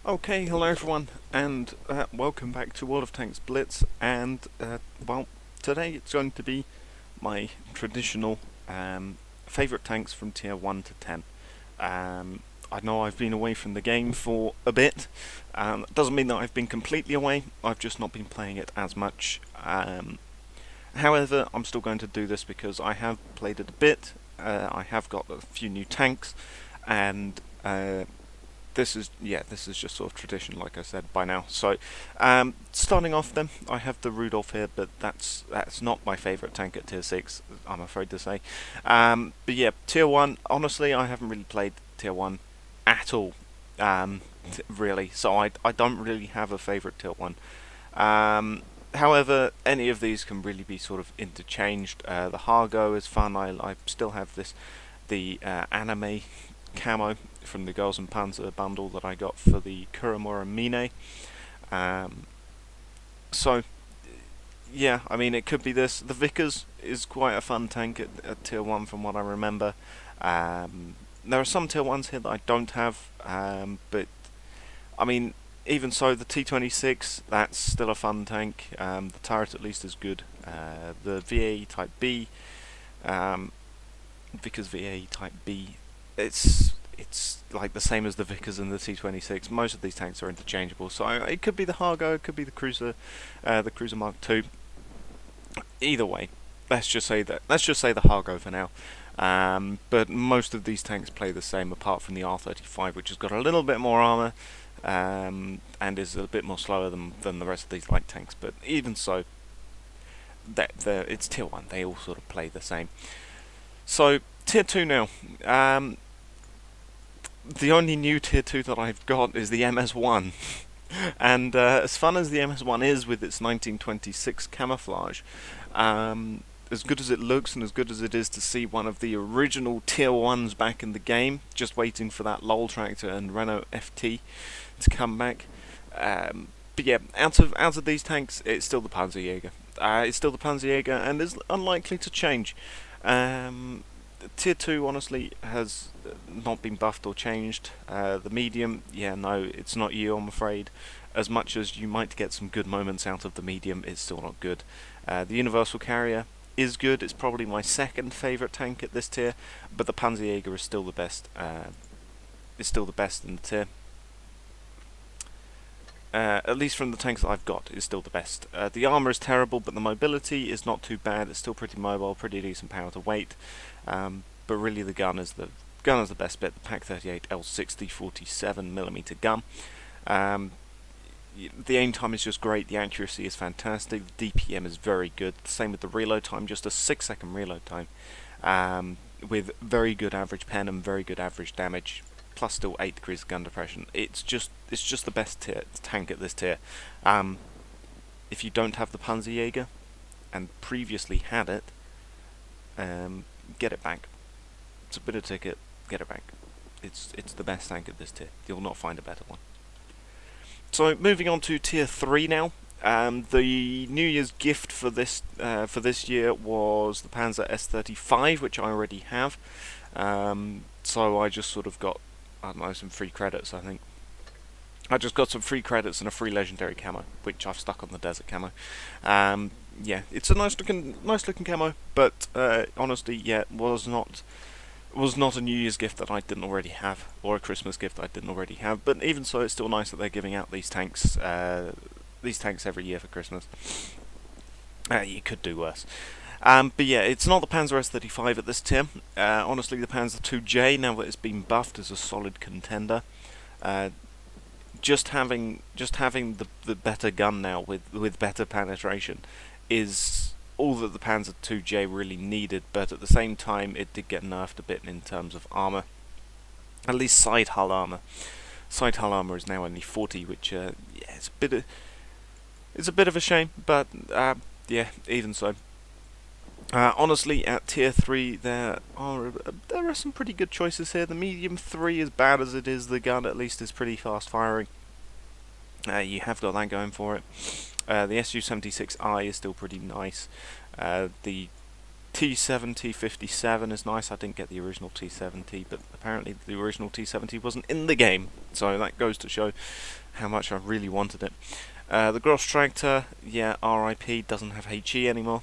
Okay, hello everyone, and welcome back to World of Tanks Blitz. And well, today it's going to be my traditional favourite tanks from tier 1 to 10. I know I've been away from the game for a bit. It doesn't mean that I've been completely away. I've just not been playing it as much. However, I'm still going to do this because I have played it a bit. I have got a few new tanks, and this is just sort of tradition, like I said by now. So, starting off, then I have the Rudolph here, but that's not my favourite tank at tier 6. I'm afraid to say. But yeah, tier 1. Honestly, I haven't really played tier 1 at all. Really, so I don't really have a favourite tier 1. However, any of these can really be sort of interchanged. The Hargo is fun. I still have the anime camo from the Girls and Panzer bundle that I got for the Kuramura Mine. So yeah, I mean, it could be this. The Vickers is quite a fun tank at tier 1 from what I remember. There are some tier 1s here that I don't have, but I mean, even so, the T26, that's still a fun tank. The turret at least is good. The VAE Type B, Vickers VAE Type B, it's like the same as the Vickers and the T26. Most of these tanks are interchangeable, so it could be the Hargo, it could be the Cruiser Mark II. Either way, let's just say the Hargo for now. But most of these tanks play the same, apart from the R35, which has got a little bit more armor, and is a bit more slower than the rest of these light tanks. But even so, it's tier 1. They all sort of play the same. So tier 2 now. The only new tier 2 that I've got is the MS1. And as fun as the MS1 is with its 1926 camouflage, as good as it looks and as good as it is to see one of the original tier 1s back in the game, just waiting for that LOL tractor and Renault FT to come back. But yeah, out of these tanks, it's still the Panzerjager. It's still the Panzerjager and is unlikely to change. Tier 2 honestly has not been buffed or changed. The medium, yeah, no, it's not you, I'm afraid. As much as you might get some good moments out of the medium, it's still not good. The universal carrier is good. It's probably my second favourite tank at this tier, but the Panzerjager is still the best. Is still the best in the tier. At least from the tanks that I've got, is still the best. The armour is terrible, but the mobility is not too bad. It's still pretty mobile, pretty decent power to weight. But really, the gun is the best bit. The Pak 38 L60 47mm gun. The aim time is just great. The accuracy is fantastic. The DPM is very good. Same with the reload time, just a 6-second reload time, with very good average pen and very good average damage. Plus still 8 degrees of gun depression. It's just the best tank at this tier. If you don't have the Panzerjager and previously had it, get it back. It's a bit of a ticket. Get it back. It's the best tank at this tier. You'll not find a better one. So moving on to tier 3 now. The New Year's gift for this year was the Panzer S35, which I already have. So I just sort of got, I don't know, some free credits, I think. I just got some free credits and a free legendary camo, which I've stuck on the desert camo. Yeah, it's a nice looking camo, but honestly, yeah, it was not a New Year's gift that I didn't already have, or a Christmas gift that I didn't already have. But even so, it's still nice that they're giving out these tanks every year for Christmas. You could do worse. But yeah, it's not the Panzer S35 at this tier. Honestly, the Panzer IIJ, now that it's been buffed, is a solid contender. Just having the better gun now with better penetration is all that the Panzer IIJ really needed. But at the same time, it did get nerfed a bit in terms of armor. At least side hull armor. Side hull armor is now only 40, which yeah, it's a bit of a shame. But yeah, even so. Honestly, at tier 3, there are some pretty good choices here. The medium 3, as bad as it is, the gun at least is pretty fast firing. You have got that going for it. The Su-76I is still pretty nice. The T70 57 is nice. I didn't get the original T70, but apparently the original T70 wasn't in the game, so that goes to show how much I really wanted it. The Gross Tractor, yeah, RIP, doesn't have HE anymore.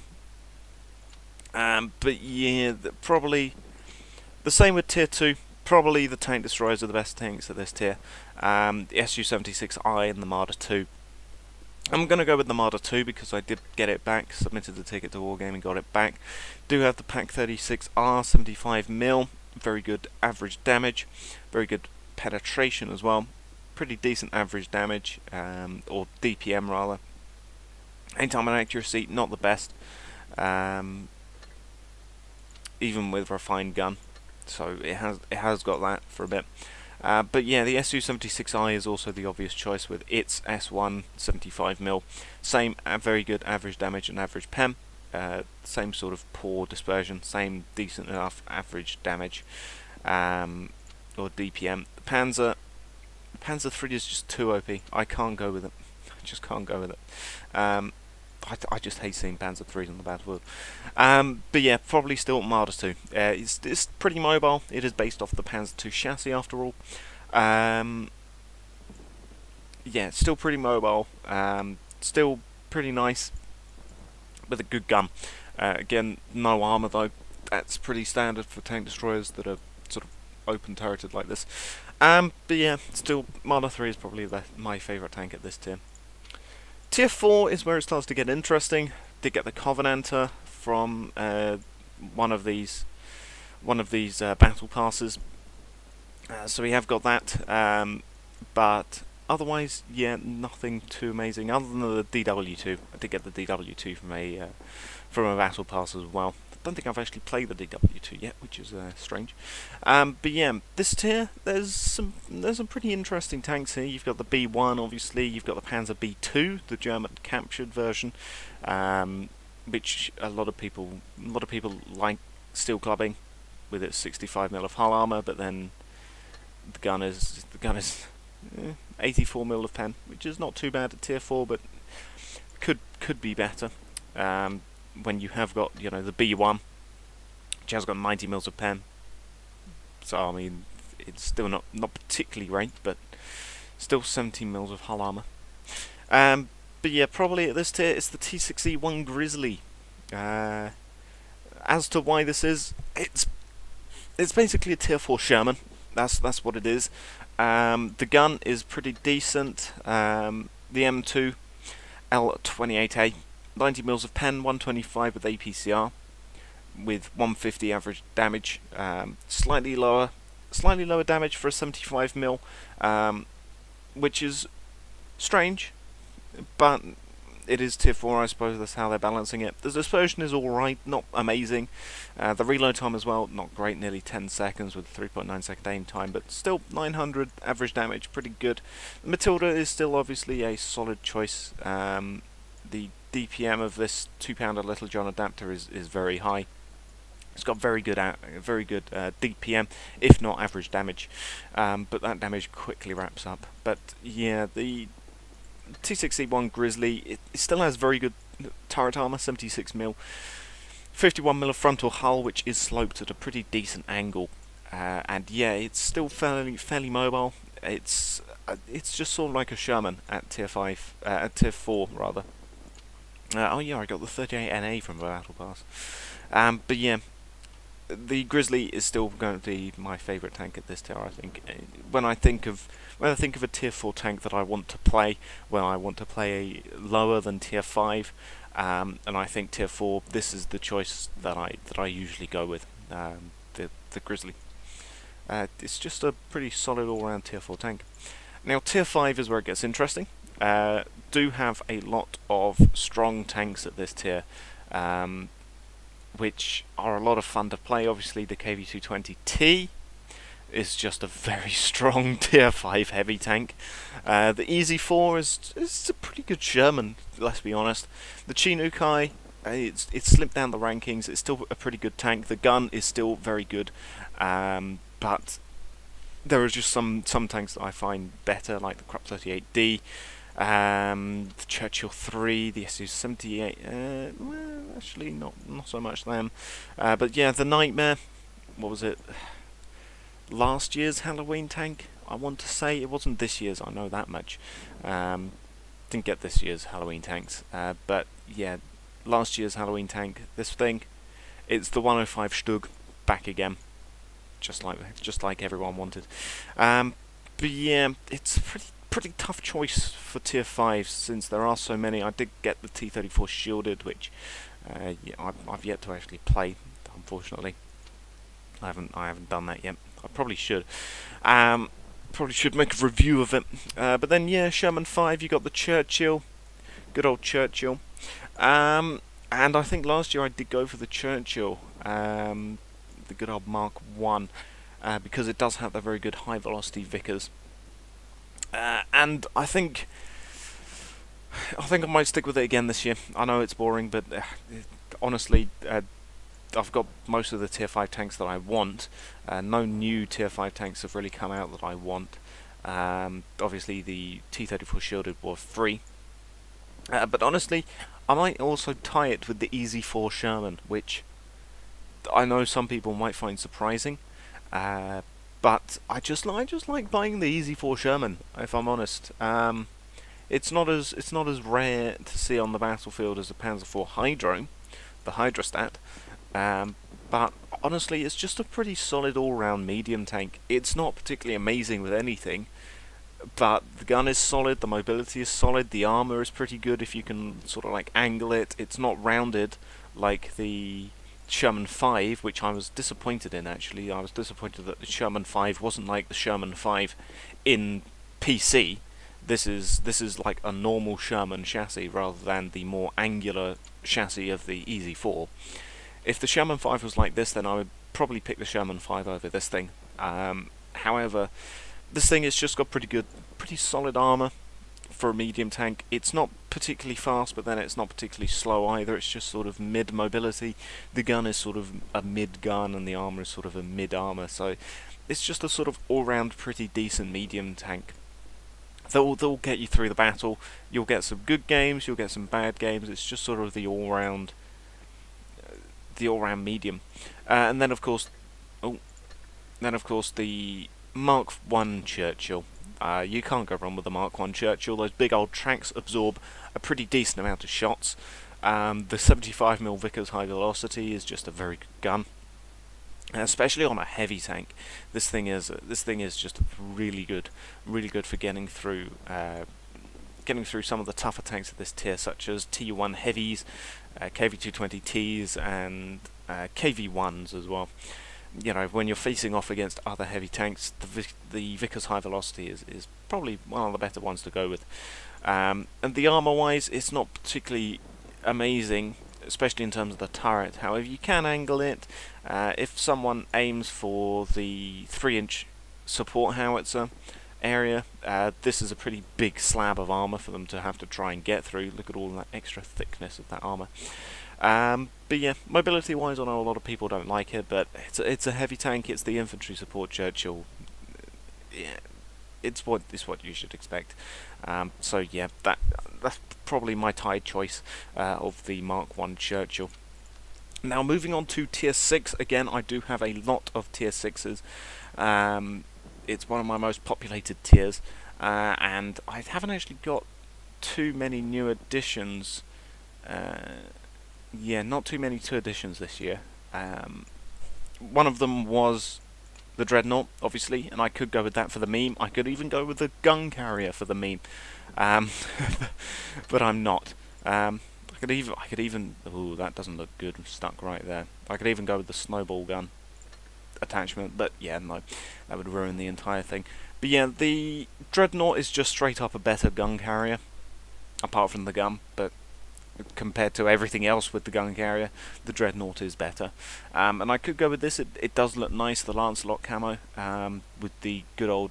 But yeah, probably the same with Tier 2. Probably the tank destroyers are the best tanks at this tier. The Su-76I and the Marder II. I'm going to go with the Marder II because I did get it back, submitted the ticket to Wargame and got it back. Do have the Pak 36R 75mm, very good average damage, very good penetration as well, pretty decent average damage, or DPM rather. Aim-time and accuracy, not the best, even with refined gun, so it has got that for a bit. But yeah, the Su-76I is also the obvious choice with its S1 75mm. Same very good average damage and average pen. Same sort of poor dispersion. Same decent enough average damage or DPM. The Panzer III is just too OP. I can't go with it. I just can't go with it. I just hate seeing Panzer IIIs on the battlefield. But yeah, probably still Marder II. It's pretty mobile. It is based off the Panzer II chassis after all. Yeah, it's still pretty mobile. Still pretty nice with a good gun. Again, no armour though. That's pretty standard for tank destroyers that are sort of open turreted like this. But yeah, still Marder III is probably my favourite tank at this tier. Tier 4 is where it starts to get interesting. Did get the Covenanter from one of these battle passes, so we have got that. But otherwise, yeah, nothing too amazing other than the DW2. I did get the DW2 from a battle pass as well. Don't think I've actually played the DW2 yet, which is strange. But yeah, this tier, there's some pretty interesting tanks here. You've got the B1, obviously. You've got the Panzer B2, the German captured version, which a lot of people like steel clubbing with its 65mm of hull armor. But then the gun is 84mm of pen, which is not too bad at tier 4, but could be better. When you have got, you know, the B1, which has got 90mm of pen, so I mean, it's still not particularly great, but still 17mm of hull armor. But yeah, probably at this tier, it's the T6e One Grizzly. As to why this is, it's basically a tier 4 Sherman. That's what it is. The gun is pretty decent. The M2 L28A. 90mm of pen, 125 with APCR, with 150 average damage. Slightly lower damage for a 75mm, which is strange, but it is tier 4. I suppose that's how they're balancing it. The dispersion is alright, not amazing. The reload time as well, not great, nearly 10 seconds with 3.9 second aim time, but still 900 average damage, pretty good. The Matilda is still obviously a solid choice. The DPM of this 2-pounder Little John adapter is very high. It's got very good DPM, if not average damage, but that damage quickly wraps up. But yeah, the T6e One Grizzly, it still has very good turret armor, 76mm, 51mm of frontal hull, which is sloped at a pretty decent angle, and yeah, it's still fairly mobile. It's just sort of like a Sherman at tier 5, at tier 4 rather. Oh yeah, I got the 38NA from the battle pass. But yeah, the Grizzly is still going to be my favourite tank at this tier. I think when I think of a tier 4 tank that I want to play, well, I want to play lower than tier 5, and I think tier 4. This is the choice that I usually go with. The Grizzly. It's just a pretty solid all-round tier 4 tank. Now tier 5 is where it gets interesting. Do have a lot of strong tanks at this tier, which are a lot of fun to play. Obviously the KV-220T is just a very strong tier 5 heavy tank. The Easy 4 is a pretty good Sherman, let's be honest. The Chinook I, it's slipped down the rankings. It's still a pretty good tank. The gun is still very good, but there are just some tanks that I find better, like the Krupp 38D. The Churchill III, the SU-78. Well, actually, not so much them. But yeah, the Nightmare. What was it? Last year's Halloween tank. I want to say it wasn't this year's. I know that much. Didn't get this year's Halloween tanks. But yeah, last year's Halloween tank. This thing. It's the 105 Stug back again, just like everyone wanted. But yeah, it's a pretty tough choice for tier 5 since there are so many. I did get the T34 shielded, which yeah, I've yet to actually play. Unfortunately, I haven't done that yet. I probably should. Probably should make a review of it. But then yeah, Sherman 5. You got the Churchill, good old Churchill. And I think last year I did go for the Churchill, the good old Mark I, because it does have the very good high velocity Vickers. And I think I might stick with it again this year. I know it's boring, but honestly, I've got most of the tier 5 tanks that I want. No new tier 5 tanks have really come out that I want. Obviously the T34 shielded was free. But honestly, I might also tie it with the EZ4 Sherman, which I know some people might find surprising, but I just like buying the EZ4 Sherman. If I'm honest, it's not as rare to see on the battlefield as the Panzer IV Hydro, the Hydrostat. But honestly, it's just a pretty solid all-round medium tank. It's not particularly amazing with anything, but the gun is solid, the mobility is solid, the armor is pretty good if you can sort of like angle it. It's not rounded like the Sherman 5, which I was disappointed in actually. I was disappointed that the Sherman 5 wasn't like the Sherman 5 in PC. This is like a normal Sherman chassis rather than the more angular chassis of the EZ4. If the Sherman 5 was like this, then I would probably pick the Sherman 5 over this thing. However, this thing has just got pretty solid armor for a medium tank. It's not particularly fast, but then it's not particularly slow either. It's just sort of mid mobility. The gun is sort of a mid gun, and the armor is sort of a mid armor. So it's just a sort of all-round pretty decent medium tank. They'll get you through the battle. You'll get some good games. You'll get some bad games. It's just sort of the all-round medium. And then of course, the Mark I Churchill. You can't go wrong with the Mark I Churchill. Those big old tracks absorb a pretty decent amount of shots. The 75mm Vickers high velocity is just a very good gun, especially on a heavy tank. This thing is just really good for getting through some of the tougher tanks of this tier, such as T1 heavies, KV220Ts, and KV1s as well. You know, when you're facing off against other heavy tanks, the Vickers high velocity is probably one of the better ones to go with. And the armor-wise, it's not particularly amazing, especially in terms of the turret. However, you can angle it. If someone aims for the 3-inch support howitzer area, this is a pretty big slab of armor for them to have to try and get through. Look at all that extra thickness of that armor. But yeah, mobility wise, I know a lot of people don't like it, but it's a heavy tank. It's the infantry support Churchill. Yeah, it's what you should expect. So yeah, that's probably my tied choice of the Mark I Churchill. Now moving on to tier 6. Again, I do have a lot of tier 6s. It's one of my most populated tiers, and I haven't actually got too many new additions. Yeah, not too many 2 additions this year. One of them was the Dreadnought, obviously, and I could go with that for the meme. I could even go with the gun carrier for the meme, but I'm not. I could even. Ooh, that doesn't look good. Stuck right there. I could even go with the snowball gun attachment, but yeah, no, that would ruin the entire thing. But yeah, the Dreadnought is just straight up a better gun carrier, apart from the gun, but compared to everything else with the gun carrier, the Dreadnought is better. And I could go with this. It does look nice, the Lancelot camo, with the good old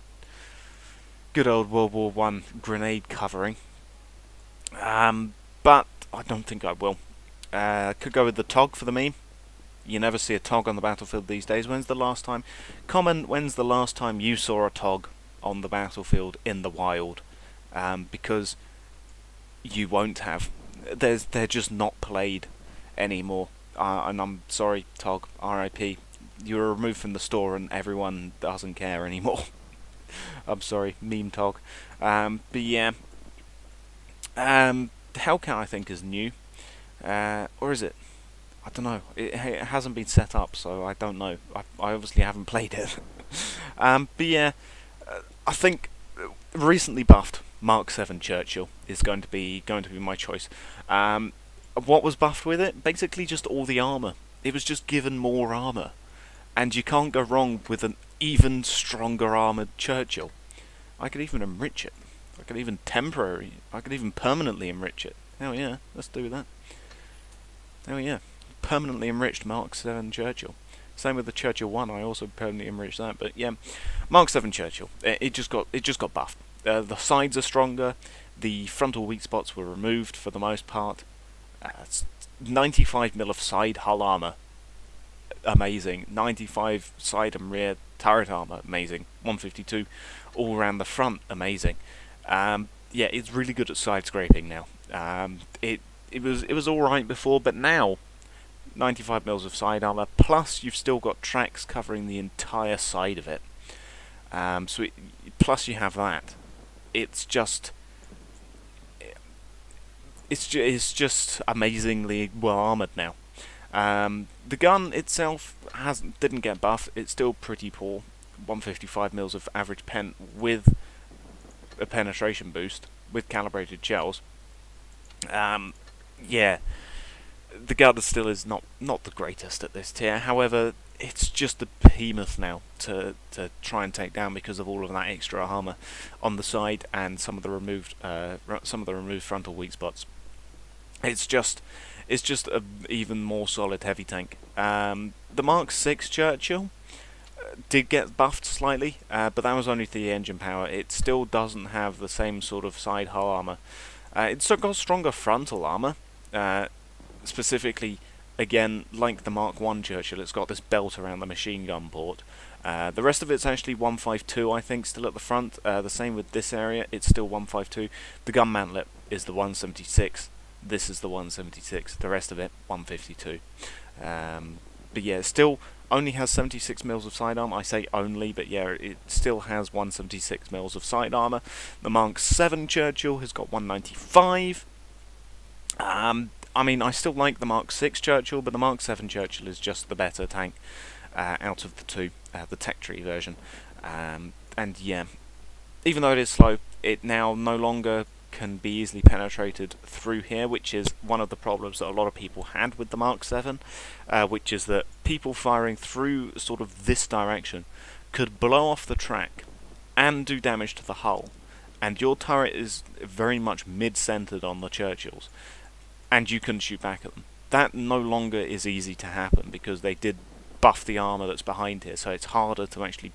World War I grenade covering. But I don't think I will. Could go with the TOG for the meme. You never see a TOG on the battlefield these days. When's the last time when's the last time you saw a TOG on the battlefield in the wild? Because you won't have. They're just not played anymore. And I'm sorry, Tog, R.I.P. You were removed from the store and everyone doesn't care anymore. I'm sorry, meme Tog. But yeah, Hellcat I think is new, or is it? I don't know. It hasn't been set up, so I don't know. I obviously haven't played it. But yeah, I think recently buffed Mark VII Churchill is going to be my choice. What was buffed with it? Basically, just all the armor. It was just given more armor, and you can't go wrong with an even stronger armored Churchill. I could even enrich it. I could even permanently enrich it. Hell yeah, let's do that. Hell yeah, permanently enriched Mark VII Churchill. Same with the Churchill I. I also permanently enriched that. But yeah, Mark VII Churchill. It just got buffed. The sides are stronger. The frontal weak spots were removed for the most part. 95 mil of side hull armor. Amazing. 95 side and rear turret armor. Amazing. 152 all around the front. Amazing. Yeah, it's really good at side scraping now. It was all right before, but now 95 mils of side armor, plus you've still got tracks covering the entire side of it. Plus you have that. It's just amazingly well armored now. The gun itself didn't get buffed. It's still pretty poor. 155 mils of average pen with a penetration boost with calibrated shells. Yeah, the gun still is not the greatest at this tier. However, it's just a behemoth now to try and take down because of all of that extra armor on the side and some of the removed frontal weak spots. It's just a even more solid heavy tank. The Mark VI Churchill did get buffed slightly, but that was only the engine power. It still doesn't have the same sort of side hull armor. It's still got stronger frontal armor, specifically, again, like the Mark I Churchill. It's got this belt around the machine gun port. The rest of it's actually 152, I think, still at the front. The same with this area, it's still 152. The gun mantlet is the 176. This is the 176. The rest of it, 152. But yeah, it still only has 76 mils of sidearm. I say only, but yeah, it still has 176 mils of side armor. The Mark VII Churchill has got 195. I mean, I still like the Mark VI Churchill, but the Mark VII Churchill is just the better tank out of the two, the tech tree version. And yeah, even though it is slow, it now no longer can be easily penetrated through here, which is one of the problems that a lot of people had with the Mark VII, which is that people firing through sort of this direction could blow off the track and do damage to the hull, and your turret is very much mid-centered on the Churchills, and you can shoot back at them. That no longer is easy to happen because they did buff the armor that's behind here, so it's harder to actually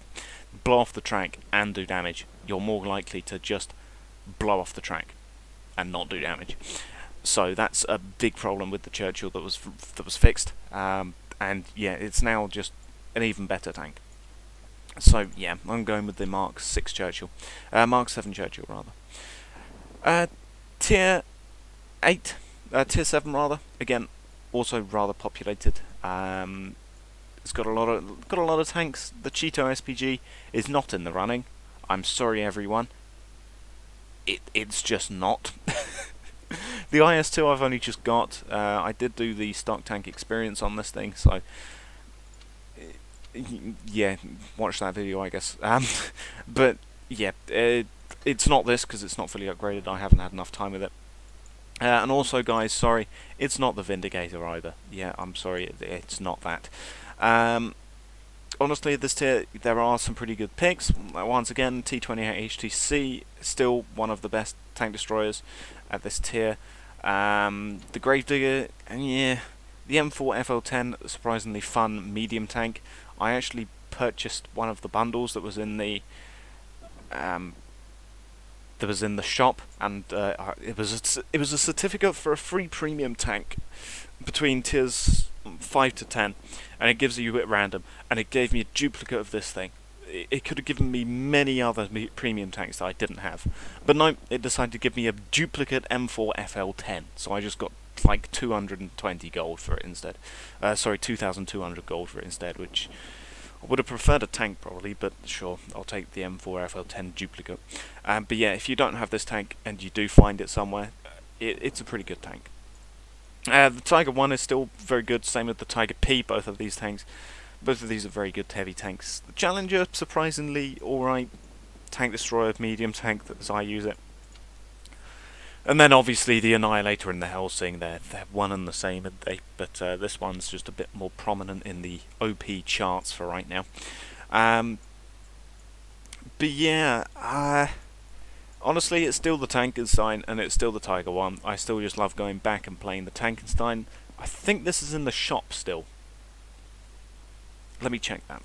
blow off the track and do damage. You're more likely to just blow off the track and not do damage. So that's a big problem with the Churchill that was fixed. And yeah, it's now just an even better tank. So yeah, I'm going with the Mark VI Churchill, Mark VII Churchill rather. Tier 8, Tier 7 rather. Again, also rather populated. It's got a lot of tanks. The Cheeto SPG is not in the running. I'm sorry, everyone. It's just not. The IS-2 I've only just got. I did do the stock tank experience on this thing, so yeah, watch that video, I guess. But yeah, it's not this because it's not fully upgraded. I haven't had enough time with it. And also, guys, sorry, it's not the Vindicator either. Yeah, I'm sorry, it's not that. Honestly, this tier, there are some pretty good picks. Once again, T28 HTC, still one of the best tank destroyers at this tier. The Gravedigger, and yeah, the M4 FL10, surprisingly fun medium tank. I actually purchased one of the bundles that was in the shop, and it was a certificate for a free premium tank between tiers 5 to 10, and it gives you at random, and it gave me a duplicate of this thing. it could have given me many other premium tanks that I didn't have. But no, it decided to give me a duplicate M4 FL10, so I just got like 220 gold for it instead. Sorry, 2,200 gold for it instead, which I would have preferred a tank probably, but sure, I'll take the M4 FL10 duplicate. But yeah, if you don't have this tank and you do find it somewhere, it's a pretty good tank. The Tiger I is still very good, same with the Tiger P, both of these tanks. Both of these are very good heavy tanks. The Challenger, surprisingly alright. Tank Destroyer, medium tank, as I use it. And then obviously the Annihilator and the Helsing, they're one and the same, but this one's just a bit more prominent in the OP charts for right now. But yeah, honestly, it's still the Tankenstein and it's still the Tiger I. I still just love going back and playing the Tankenstein. I think this is in the shop still. Let me check that.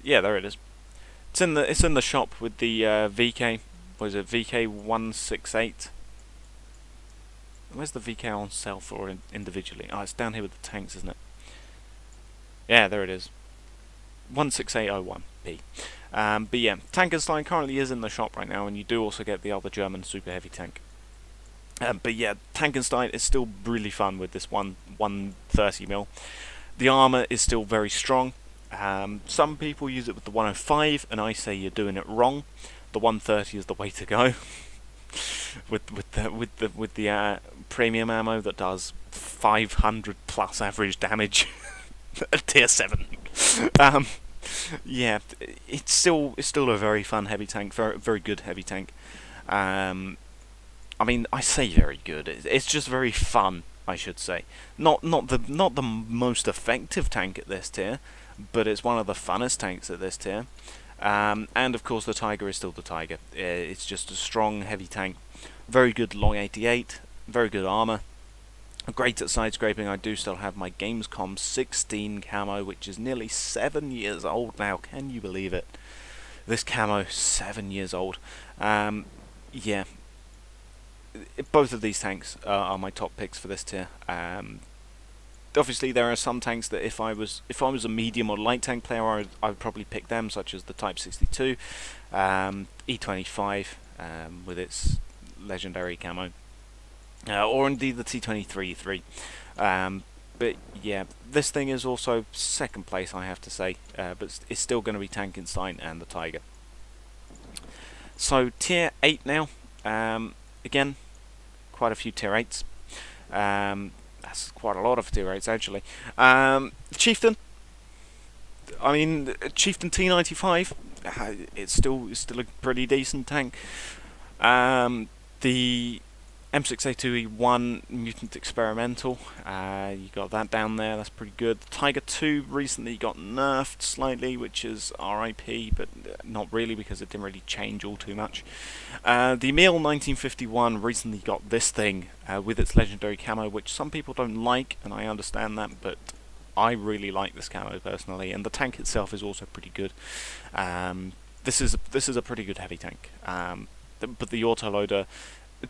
Yeah, there it is. It's in the shop with the VK. What is it? VK 168. Where's the VK on sale for individually? Oh, it's down here with the tanks, isn't it? Yeah, there it is. 16801P. But yeah, Tankenstein currently is in the shop right now, and you do also get the other German super heavy tank. But yeah, Tankenstein is still really fun with this 130mm. The armour is still very strong. Some people use it with the 105, and I say you're doing it wrong. The 130 is the way to go. with the premium ammo that does 500 plus average damage at tier 7. Yeah, it's still a very fun heavy tank, very good heavy tank. I mean, I say very good. It's just very fun, I should say. Not the most effective tank at this tier, but it's one of the funnest tanks at this tier. And of course the Tiger is still the Tiger. It's just a strong, heavy tank. Very good long 88, very good armour. Great at side scraping. I do still have my Gamescom 16 camo, which is nearly 7 years old now. Can you believe it? This camo, 7 years old. Yeah. Both of these tanks are my top picks for this tier. Obviously, there are some tanks that if I was a medium or light tank player, I would probably pick them, such as the Type 62, E25 with its legendary camo, or indeed the T23E3. But yeah, this thing is also second place, I have to say, but it's still going to be Tankenstein and the Tiger. So tier 8 now. Again, quite a few tier 8s. That's quite a lot of tier 8s actually. Chieftain. I mean, Chieftain T95. It's still a pretty decent tank. The M6A2E1 Mutant Experimental, you got that down there, that's pretty good. The Tiger II recently got nerfed slightly, which is RIP, but not really because it didn't really change all too much. The Emil 1951 recently got this thing with its legendary camo, which some people don't like, and I understand that, but I really like this camo personally, and the tank itself is also pretty good. This is a pretty good heavy tank, but the autoloader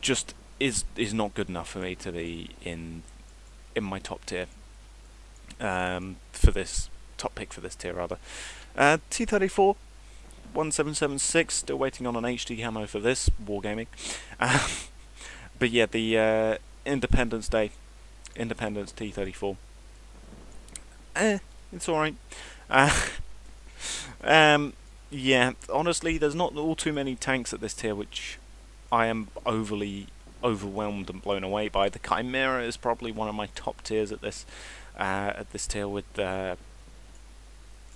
just is not good enough for me to be in my top tier for this top pick for this tier rather. T34 1776, still waiting on an HD camo for this wargaming. But yeah, the Independence T34. It's alright. Yeah, honestly, there's not all too many tanks at this tier which I am overly overwhelmed and blown away by. The Chimera is probably one of my top tiers at this tier with the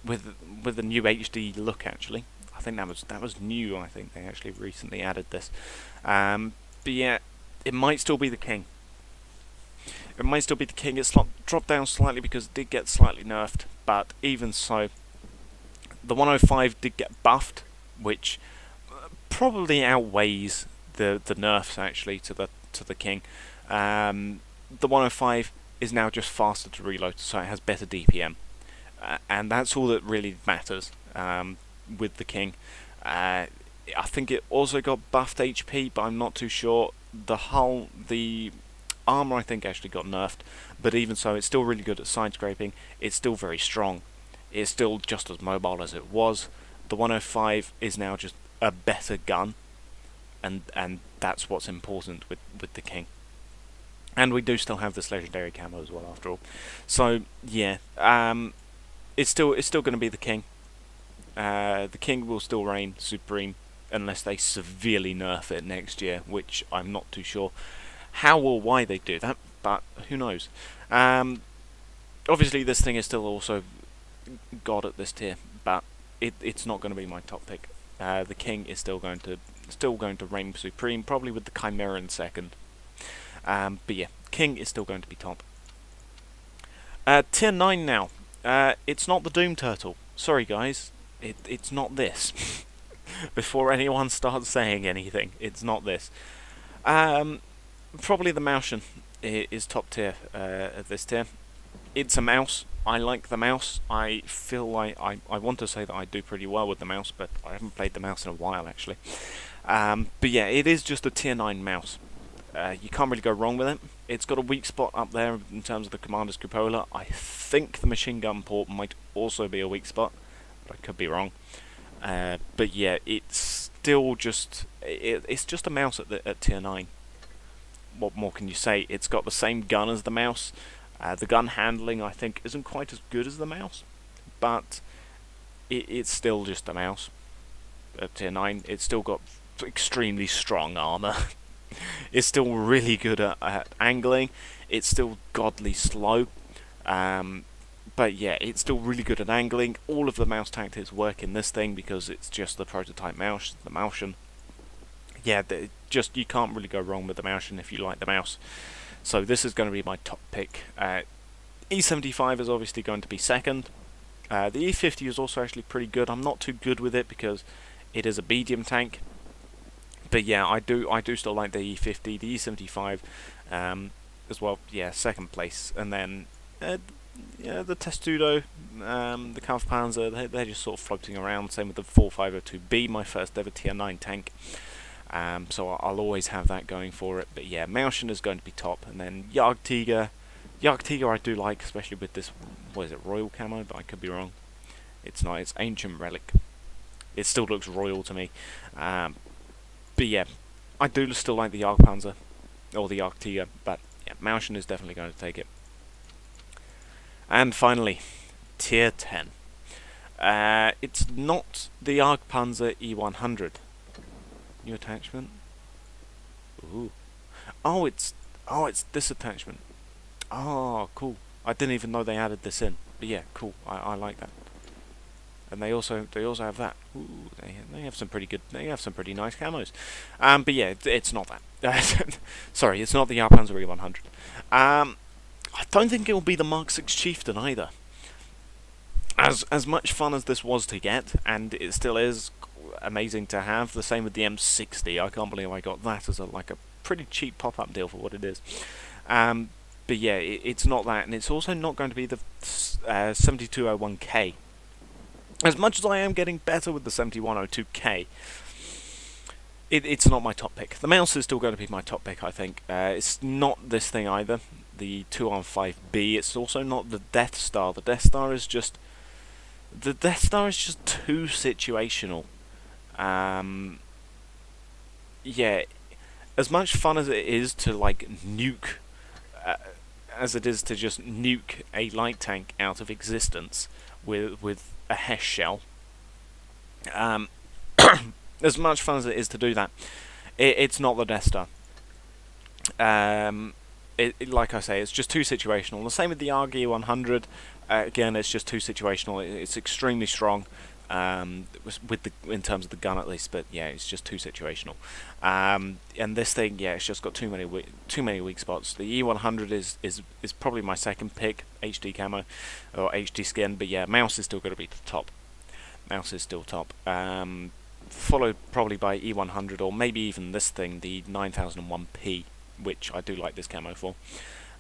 new HD look. Actually, I think that was new. I think they actually recently added this. But yeah, it might still be the king. It might still be the king. It's dropped down slightly because it did get slightly nerfed, but even so, the 105 did get buffed, which probably outweighs the nerfs actually to the king. The 105 is now just faster to reload, so it has better DPM, and that's all that really matters with the king. I think it also got buffed HP, but I'm not too sure. The armor I think actually got nerfed, but even so, it's still really good at side scraping. It's still very strong. It's still just as mobile as it was. The 105 is now just a better gun, and that's what's important with the King. And we do still have this legendary camo as well, after all. So yeah, it's still going to be the King. The King will still reign supreme unless they severely nerf it next year, which I'm not too sure how or why they do that, but who knows. Obviously, this thing is still also God at this tier, but it's not going to be my top pick. The King is still going to reign supreme, probably with the Chimera in second. But yeah, King is still going to be top. Tier 9 now. It's not the Doom Turtle. Sorry guys, it's not this. Before anyone starts saying anything, it's not this. Probably the Mauschen is top tier at this tier. It's a mouse. I like the mouse. I feel like I want to say that I do pretty well with the mouse, but I haven't played the mouse in a while actually. But yeah, it is just a tier 9 mouse. You can't really go wrong with it. It's got a weak spot up there in terms of the Commander's Cupola. I think the machine gun port might also be a weak spot, but I could be wrong. But yeah, it's still just it's just a mouse at tier 9. What more can you say? It's got the same gun as the mouse. The gun handling, I think, isn't quite as good as the mouse, but it's still just a mouse at tier 9. It's still got extremely strong armor. It's still really good at angling. It's still godly slow. But yeah, it's still really good at angling. All of the mouse tactics work in this thing because it's just the prototype mouse, the Mauschen. Yeah, just you can't really go wrong with the Mauschen if you like the mouse. So this is going to be my top pick. E75 is obviously going to be second. The E50 is also actually pretty good. I'm not too good with it because it is a medium tank. But yeah, I do still like the E50, the E75 as well. Yeah, second place, and then yeah, the Testudo, the Kampfpanzer, they're just sort of floating around. Same with the 4502B, my first ever tier 9 tank. So I'll always have that going for it. But yeah, Mauschen is going to be top, and then Jagdtiger I do like, especially with this, what is it, Royal camo? But I could be wrong. It's not. It's Ancient Relic. It still looks royal to me. But yeah, I do still like the Jagdpanzer, or the Jagdtiger, but yeah, Mauschen is definitely going to take it. And finally, tier 10. It's not the Jagdpanzer E100. New attachment. Ooh. Oh, it's this attachment. Oh, cool. I didn't even know they added this in. But yeah, cool. I like that. And they also have that. Ooh, they have some pretty good. They have some pretty nice camos. But yeah, it's not that. Sorry, it's not the Jagdpanzer E100. I don't think it will be the Mark 6 Chieftain either. As much fun as this was to get, and it still is amazing to have. The same with the M60. I can't believe I got that as a pretty cheap pop-up deal for what it is. But yeah, it's not that, and it's also not going to be the 7201K. As much as I am getting better with the 7102K, it's not my top pick. The mouse is still going to be my top pick, I think. It's not this thing either, the 215B. It's also not the Death Star. The Death Star is just too situational. Yeah, as much fun as it is to nuke, as it is to just nuke a light tank out of existence with a Hesh shell. As much fun as it is to do that, it's not the Death Star. Like I say, it's just too situational. The same with the RG 100. Again, it's just too situational. It's extremely strong, in terms of the gun at least. But yeah, it's just too situational. And this thing, yeah, it's just got too many weak spots. The E100 is probably my second pick, HD camo or HD skin. But yeah, mouse is still going to be the top. Mouse is still top. Followed probably by E100 or maybe even this thing, the 9001P, which I do like this camo for.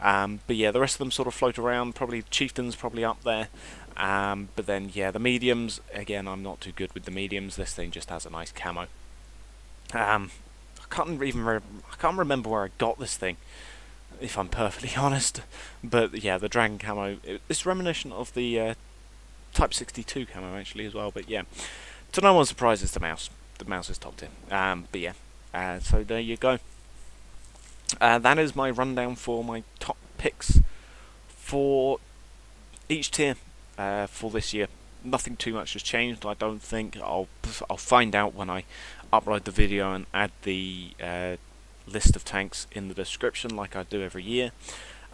But yeah, the rest of them sort of float around. Probably Chieftain's probably up there. But then yeah, the mediums, again, I'm not too good with the mediums. This thing just has a nice camo. I can't remember where I got this thing, if I'm perfectly honest. But yeah, the dragon camo, it's reminiscent of the Type 62 camo actually as well, but yeah. To no one's surprise, it's the mouse. The mouse is top tier. But yeah, so there you go. That is my rundown for my top picks for each tier for this year. Nothing too much has changed, I don't think. I'll find out when I upload the video and add the list of tanks in the description like I do every year.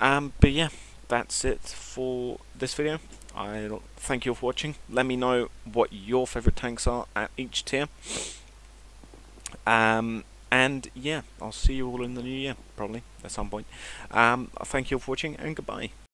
But yeah, that's it for this video. I thank you all for watching. Let me know what your favourite tanks are at each tier. And yeah, I'll see you all in the new year, probably, at some point. Thank you all for watching, and goodbye.